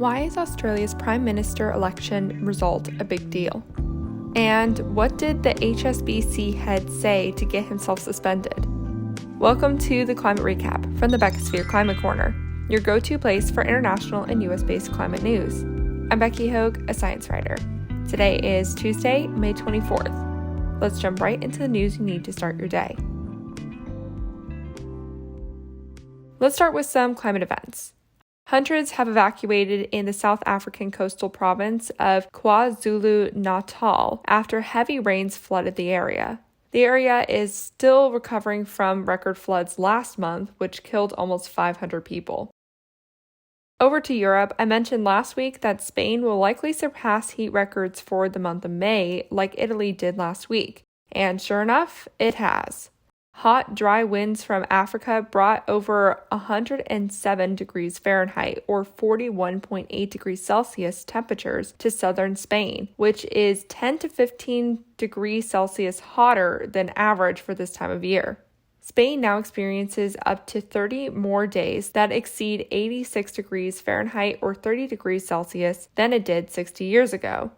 Why is Australia's Prime Minister election result a big deal? And what did the HSBC head say to get himself suspended? Welcome to the Climate Recap from the Beckisphere Climate Corner, your go-to place for international and US-based climate news. I'm Becky Hogue, a science writer. Today is Tuesday, May 24th. Let's jump right into the news you need to start your day. Let's start with some climate events. Hundreds have evacuated in the South African coastal province of KwaZulu-Natal after heavy rains flooded the area. The area is still recovering from record floods last month, which killed almost 500 people. Over to Europe, I mentioned last week that Spain will likely surpass heat records for the month of May, like Italy did last week. And sure enough, it has. Hot, dry winds from Africa brought over 107 degrees Fahrenheit or 41.8 degrees Celsius temperatures to southern Spain, which is 10 to 15 degrees Celsius hotter than average for this time of year. Spain now experiences up to 30 more days that exceed 86 degrees Fahrenheit or 30 degrees Celsius than it did 60 years ago.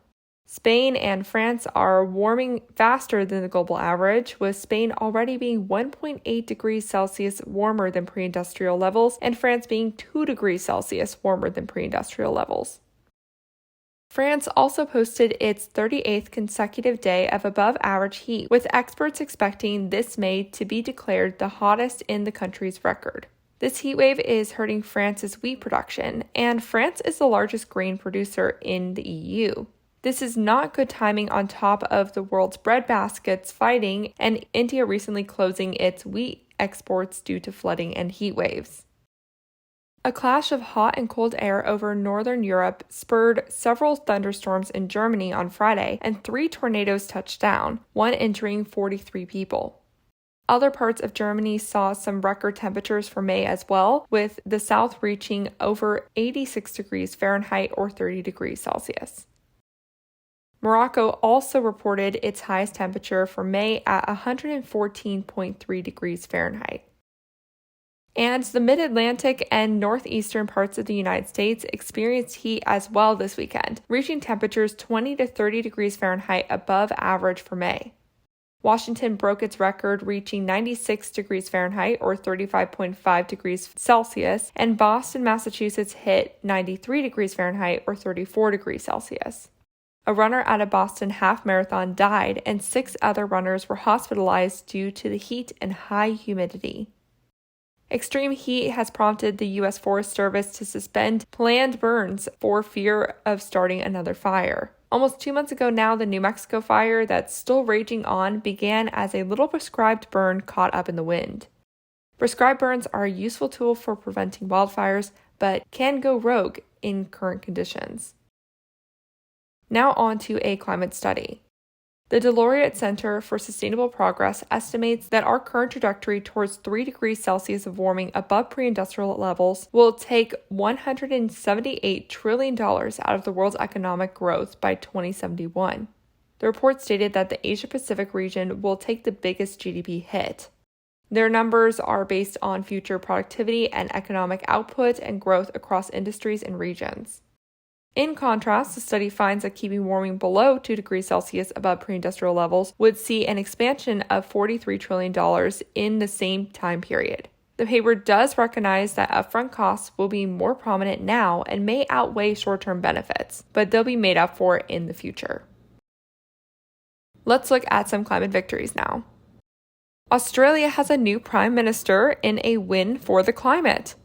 Spain and France are warming faster than the global average, with Spain already being 1.8 degrees Celsius warmer than pre-industrial levels, and France being 2 degrees Celsius warmer than pre-industrial levels. France also posted its 38th consecutive day of above-average heat, with experts expecting this May to be declared the hottest in the country's record. This heat wave is hurting France's wheat production, and France is the largest grain producer in the EU. This is not good timing on top of the world's breadbaskets fighting and India recently closing its wheat exports due to flooding and heat waves. A clash of hot and cold air over northern Europe spurred several thunderstorms in Germany on Friday, and 3 tornadoes touched down, one injuring 43 people. Other parts of Germany saw some record temperatures for May as well, with the south reaching over 86 degrees Fahrenheit or 30 degrees Celsius. Morocco also reported its highest temperature for May at 114.3 degrees Fahrenheit. And the mid-Atlantic and northeastern parts of the United States experienced heat as well this weekend, reaching temperatures 20 to 30 degrees Fahrenheit above average for May. Washington broke its record, reaching 96 degrees Fahrenheit or 35.5 degrees Celsius, and Boston, Massachusetts hit 93 degrees Fahrenheit or 34 degrees Celsius. A runner at a Boston half marathon died, and 6 other runners were hospitalized due to the heat and high humidity. Extreme heat has prompted the U.S. Forest Service to suspend planned burns for fear of starting another fire. Almost 2 months ago now, the New Mexico fire that's still raging on began as a little prescribed burn caught up in the wind. Prescribed burns are a useful tool for preventing wildfires, but can go rogue in current conditions. Now on to a climate study. The DeLaureate Center for Sustainable Progress estimates that our current trajectory towards 3 degrees Celsius of warming above pre-industrial levels will take $178 trillion out of the world's economic growth by 2071. The report stated that the Asia-Pacific region will take the biggest GDP hit. Their numbers are based on future productivity and economic output and growth across industries and regions. In contrast, the study finds that keeping warming below 2 degrees Celsius above pre-industrial levels would see an expansion of $43 trillion in the same time period. The paper does recognize that upfront costs will be more prominent now and may outweigh short-term benefits, but they'll be made up for in the future. Let's look at some climate victories now. Australia has a new prime minister in a win for the climate.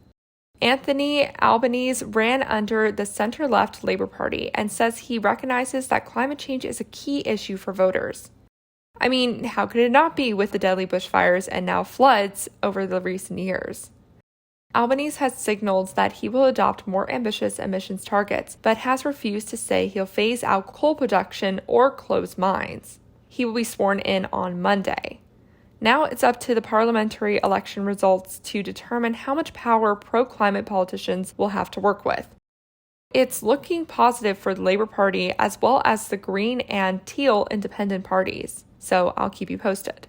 Anthony Albanese ran under the center-left Labour Party and says he recognizes that climate change is a key issue for voters. I mean, how could it not be with the deadly bushfires and now floods over the recent years? Albanese has signaled that he will adopt more ambitious emissions targets, but has refused to say he'll phase out coal production or close mines. He will be sworn in on Monday. Now it's up to the parliamentary election results to determine how much power pro-climate politicians will have to work with. It's looking positive for the Labour Party as well as the Green and Teal independent parties, so I'll keep you posted.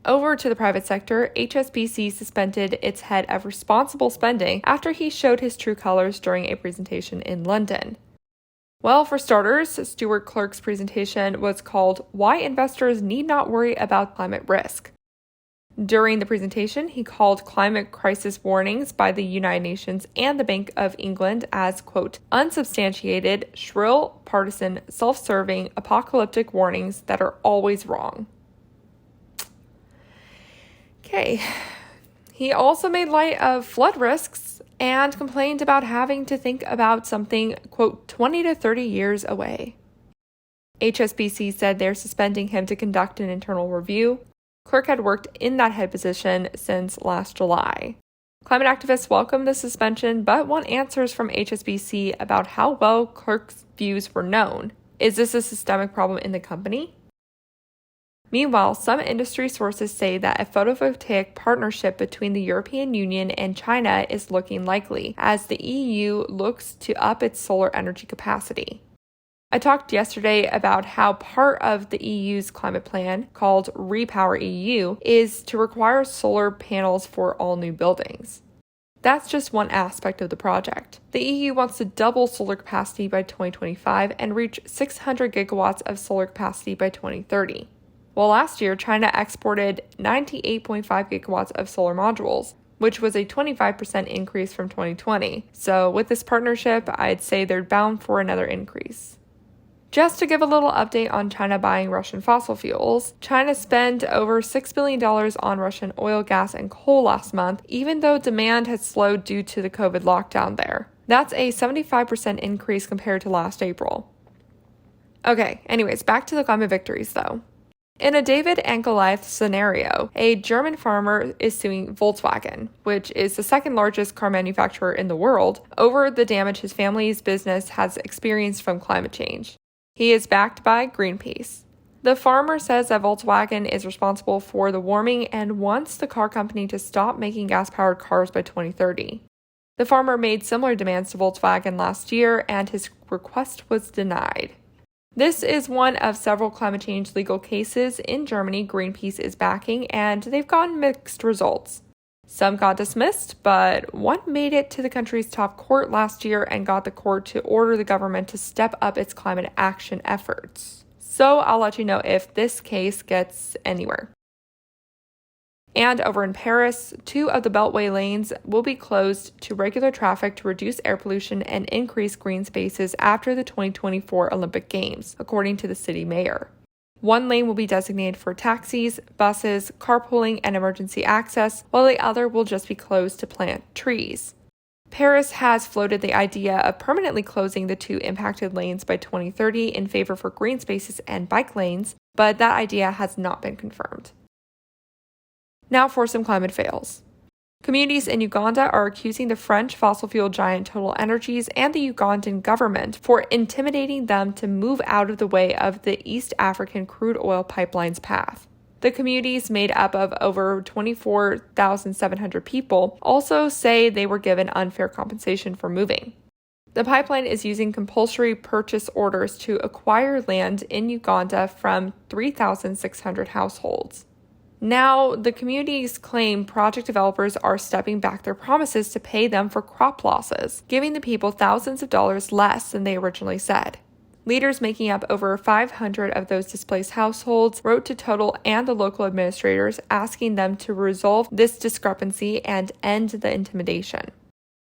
Over to the private sector, HSBC suspended its head of responsible spending after he showed his true colors during a presentation in London. Well, for starters, Stuart Clark's presentation was called "Why Investors Need Not Worry About Climate Risk." During the presentation, he called climate crisis warnings by the United Nations and the Bank of England as, quote, unsubstantiated, shrill, partisan, self-serving, apocalyptic warnings that are always wrong. Okay. He also made light of flood risks and complained about having to think about something, quote, 20 to 30 years away. HSBC said they're suspending him to conduct an internal review. Clark had worked in that head position since last July. Climate activists welcome the suspension, but want answers from HSBC about how well Clark's views were known. Is this a systemic problem in the company? Meanwhile, some industry sources say that a photovoltaic partnership between the European Union and China is looking likely, as the EU looks to up its solar energy capacity. I talked yesterday about how part of the EU's climate plan, called Repower EU, is to require solar panels for all new buildings. That's just one aspect of the project. The EU wants to double solar capacity by 2025 and reach 600 gigawatts of solar capacity by 2030. Well, last year, China exported 98.5 gigawatts of solar modules, which was a 25% increase from 2020. So with this partnership, I'd say they're bound for another increase. Just to give a little update on China buying Russian fossil fuels, China spent over $6 billion on Russian oil, gas, and coal last month, even though demand has slowed due to the COVID lockdown there. That's a 75% increase compared to last April. Okay, anyways, back to the climate victories though. In a David and Goliath scenario, a German farmer is suing Volkswagen, which is the second largest car manufacturer in the world, over the damage his family's business has experienced from climate change. He is backed by Greenpeace. The farmer says that Volkswagen is responsible for the warming and wants the car company to stop making gas-powered cars by 2030. The farmer made similar demands to Volkswagen last year, and his request was denied. This is one of several climate change legal cases in Germany Greenpeace is backing, and they've gotten mixed results. Some got dismissed, but one made it to the country's top court last year and got the court to order the government to step up its climate action efforts. So I'll let you know if this case gets anywhere. And over in Paris, 2 of the Beltway lanes will be closed to regular traffic to reduce air pollution and increase green spaces after the 2024 Olympic Games, according to the city mayor. One lane will be designated for taxis, buses, carpooling, and emergency access, while the other will just be closed to plant trees. Paris has floated the idea of permanently closing the 2 impacted lanes by 2030 in favor for green spaces and bike lanes, but that idea has not been confirmed. Now for some climate fails. Communities in Uganda are accusing the French fossil fuel giant Total Energies and the Ugandan government for intimidating them to move out of the way of the East African crude oil pipeline's path. The communities, made up of over 24,700 people, also say they were given unfair compensation for moving. The pipeline is using compulsory purchase orders to acquire land in Uganda from 3,600 households. Now, the communities claim project developers are stepping back their promises to pay them for crop losses, giving the people thousands of dollars less than they originally said. Leaders making up over 500 of those displaced households wrote to Total and the local administrators asking them to resolve this discrepancy and end the intimidation.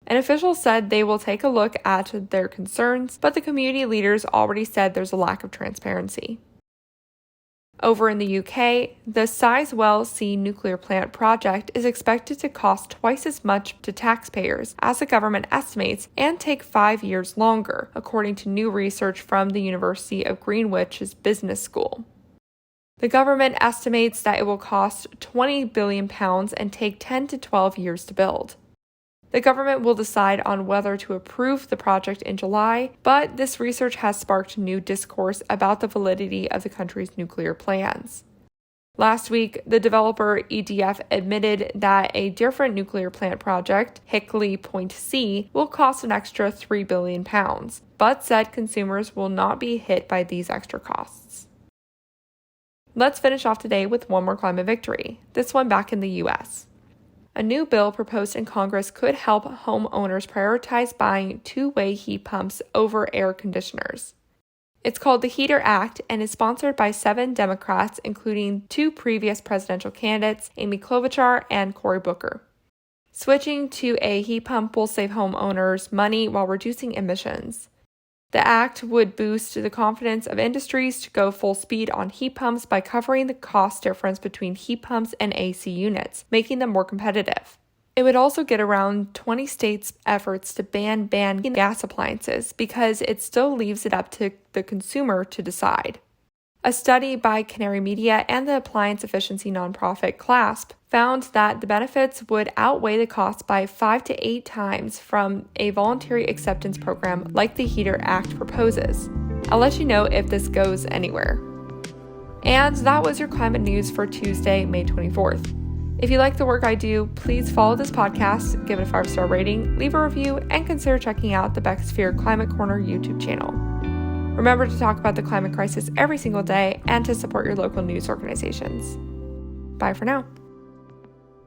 An official said they will take a look at their concerns, but the community leaders already said there's a lack of transparency. Over in the UK, the Sizewell C nuclear plant project is expected to cost twice as much to taxpayers as the government estimates and take 5 years longer, according to new research from the University of Greenwich's Business School. The government estimates that it will cost £20 billion and take 10 to 12 years to build. The government will decide on whether to approve the project in July, but this research has sparked new discourse about the validity of the country's nuclear plans. Last week, the developer EDF admitted that a different nuclear plant project, Hinkley Point C, will cost an extra £3 billion, but said consumers will not be hit by these extra costs. Let's finish off today with one more climate victory, this one back in the U.S. A new bill proposed in Congress could help homeowners prioritize buying two-way heat pumps over air conditioners. It's called the Heater Act and is sponsored by 7 Democrats, including 2 previous presidential candidates, Amy Klobuchar and Cory Booker. Switching to a heat pump will save homeowners money while reducing emissions. The act would boost the confidence of industries to go full speed on heat pumps by covering the cost difference between heat pumps and AC units, making them more competitive. It would also get around 20 states' efforts to ban gas appliances because it still leaves it up to the consumer to decide. A study by Canary Media and the appliance efficiency nonprofit CLASP found that the benefits would outweigh the costs by 5 to 8 times from a voluntary acceptance program like the Heater Act proposes. I'll let you know if this goes anywhere. And that was your climate news for Tuesday, May 24th. If you like the work I do, please follow this podcast, give it a 5-star rating, leave a review, and consider checking out the Beckisphere Climate Corner YouTube channel. Remember to talk about the climate crisis every single day and to support your local news organizations. Bye for now.